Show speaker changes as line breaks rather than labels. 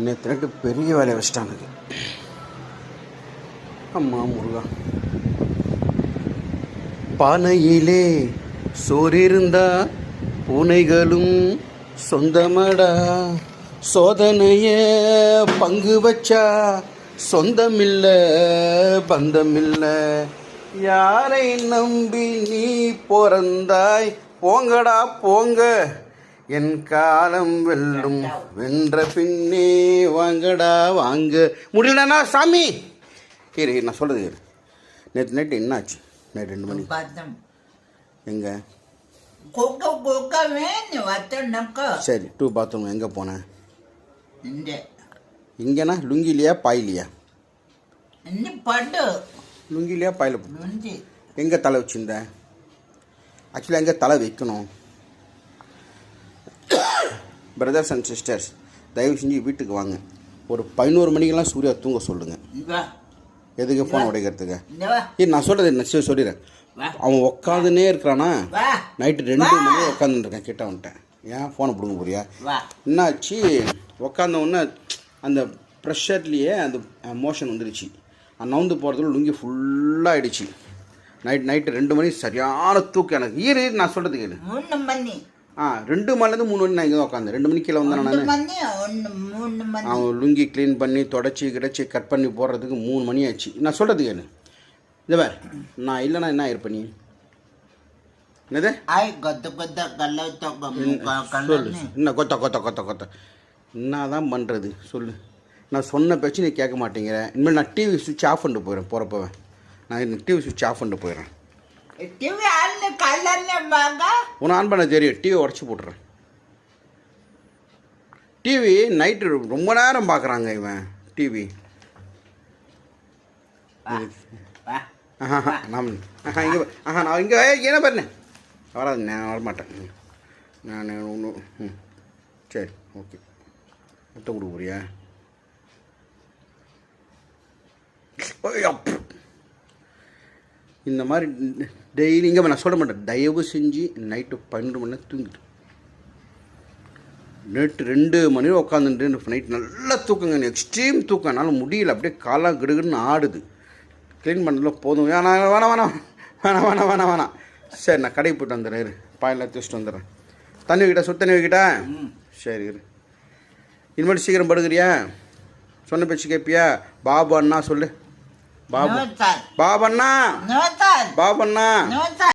நேற்று நைட்டு பெரிய வேலையை வச்சிட்டானுங்க. அம்மா முருகா. பானையிலே சோறிருந்தா பூனைகளும் சொந்தமடா, சோதனைய பங்கு வச்சா சொந்தமில்ல பந்தமில்ல, யாரை நம்பி நீ பிறந்தாய், போங்கடா போங்க என் காலம் வெல்லும், வென்ற பின்னே வாங்கடா வாங்க. முடியலண்ணா சாமி. இரு நான் சொல்கிறது இரு. நேற்று நைட்டு என்ன ஆச்சு? நைட்டு 2 மணி எங்க? சரி, 2 பாத்ரூம் எங்கே போனேன்? இங்கேண்ணா லுங்கிலியா பாயிலியா? லுங்கிலியா பாயில் எங்கே தலை வச்சுருந்த? ஆக்சுவலாக எங்கே தலை வைக்கணும்? பிரதர்ஸ் அண்ட் சிஸ்டர்ஸ், தயவு செஞ்சு வீட்டுக்கு வாங்க. ஒரு 11 மணிக்கெல்லாம் சூர்யா தூங்க சொல்லுங்கள். எதுக்கு ஃபோன் உடைக்கிறதுக்கு? ஏ நான் சொல்கிறது என்ன சொல்லிடுறேன். அவன் உட்காந்துனே இருக்கிறானா? நைட்டு 2 மணி உட்காந்துருக்கேன். கிட்ட வந்துட்டேன். ஏன் ஃபோனை பிடுங்க போறியா? என்னாச்சு? உட்காந்த உடனே அந்த ப்ரெஷர்லேயே அந்த மோஷன் வந்துடுச்சு. நவுந்து போகிறதுல லுங்கி ஃபுல்லாக ஆகிடுச்சு. நைட்டு 2 மணி சரியான தூக்கம் எனக்கு. ஈரு நான் சொல்கிறது கேளு. 2 மணிலேருந்து 3 மணி நான் இங்கே உட்காந்து 2 மணிக்கு கீழே வந்தேன் நான். அவன் லுங்கி க்ளீன் பண்ணி தொடச்சி கிடச்சி கட் பண்ணி போடுறதுக்கு 3 மணி ஆச்சு. நான் சொல்கிறது கேளு. இது வேறு நான் இல்லைன்னா என்ன ஆயிருப்ப நீ? என்னது சொல்லு. என்ன கொத்த கொத்த கொத்த கொத்த என்ன தான் பண்ணுறது சொல்லு. நான் சொன்ன பேச்சு நீ கேட்க மாட்டேங்கிற. இனிமேல் நான் டிவி சுவிட்ச் ஆஃப் பண்ணிட்டு போயிடுறேன். போகிறப்பவே நான் டிவி சுவிட்ச் ஆஃப் பண்ணிட்டு போயிடுறேன். உன்னை ஆன் பண்ண தெரியும். டிவி உடச்சி போட்டுறேன். டிவி நைட்டு ரொம்ப நேரம் பார்க்குறாங்க இவன் டிவி. நான் இங்கே என்ன பண்ணேன்? வராது, நான் வரமாட்டேன். நான் ஒன்று சரி ஓகே. எத்த கொடுக்க போறியா? இந்த மாதிரி டெய்லி இங்கே நான் சொல்ல மாட்டேன். தயவு செஞ்சு நைட்டு 12 மணி நேரம் தூங்கிட்டு. நேற்று 2 மணி நேரம் உட்காந்துட்டு நைட்டு நல்லா தூக்கங்க. எக்ஸ்ட்ரீம் தூக்கம். என்னால் முடியல. அப்படியே காலாக கிடுகுன்னு ஆடுது. க்ளீன் பண்ணல போதும். வேணாம் வேணாம் வேணாம் வேணாம் வேணாம் வேணாம் வேணாம். சரி நான் கடைக்கு போய்ட்டு வந்துடுறேன். இரு பாயெல்லாம் தூச்சிட்டு வந்துடுறேன். தண்ணி வைக்கிட்டா? சுத்த தண்ணி வைக்கிட்டா? சரி இரு. இனிமேல் சீக்கிரம் படுக்கிறியா? சொன்ன பேச்சு கேட்பியா? பாபு அண்ணா சொல்லு. பாபு பாபண்ணா பாபண்ணா.